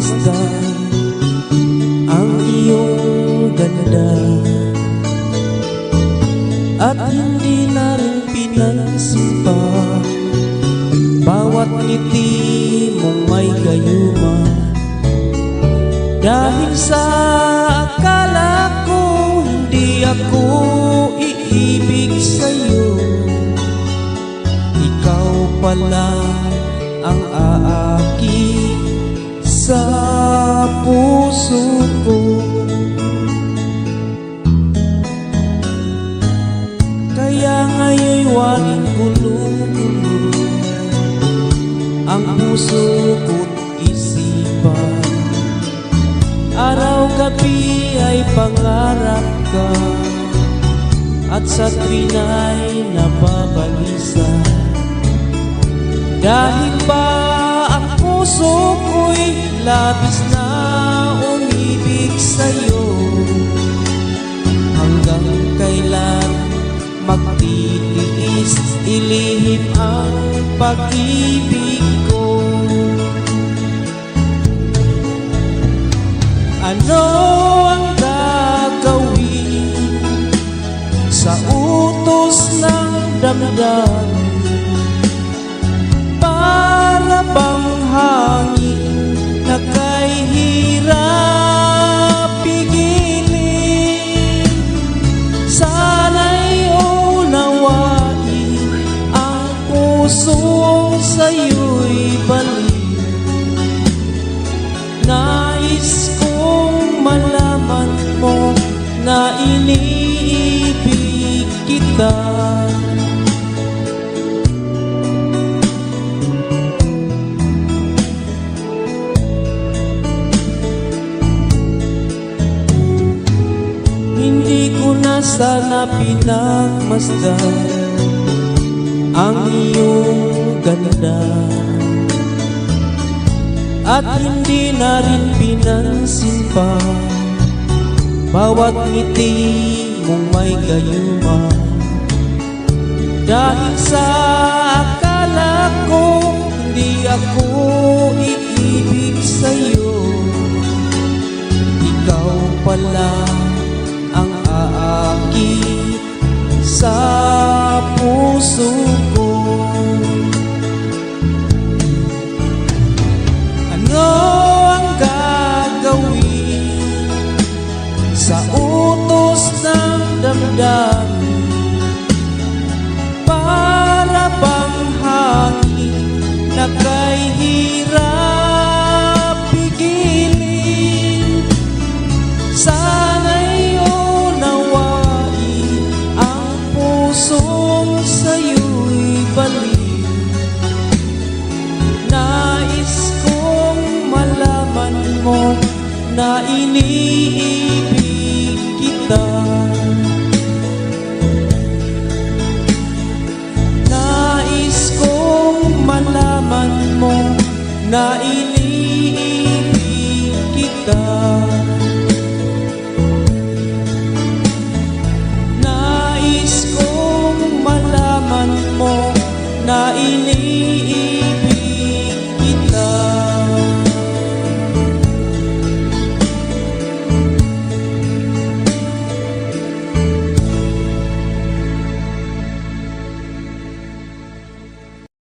pinagmasdan ang iyong ganda, at hindi na rin pinansin pa bawat ngiti mong may gayuma. Dahil sa akala ko hindi ako iibig sa'yo, ikaw pala ang aakit sa puso ko. Kaya ngayon'y waling gulo-gulo ang puso ko't isipan. Araw-gabi ay pangarap ka, at sa tuwina'y nababalisa. Dahil ba ang puso ko'y labis na umibig sa'yo, hanggang kailan magtitiis ilihim ang pag-ibig ko? Ano ang gagawin sa utos ng damdamin? Para bang hangin na kay hirap pigilin? Sana'y unawain ang pusong sa'yo'y balik. Nais kong malaman mo na iniibig kita. Hindi ko na sana pinagmasdan ang iyong ganda, at hindi na rin pinansin pa bawat ngiti mong may gayuma. Dahil sa akala ko hindi ako iibig sa'yo, ikaw pala ang aakit sa puso ko. Ano ang gagawin sa utos ng damdamin? Para bang hangin na kay hirap pigilin? Sana'y unawain ang pusong sa'yo'y balik. Nais kong malaman mo na iniibig kita. Nais kong malaman mo na iniibig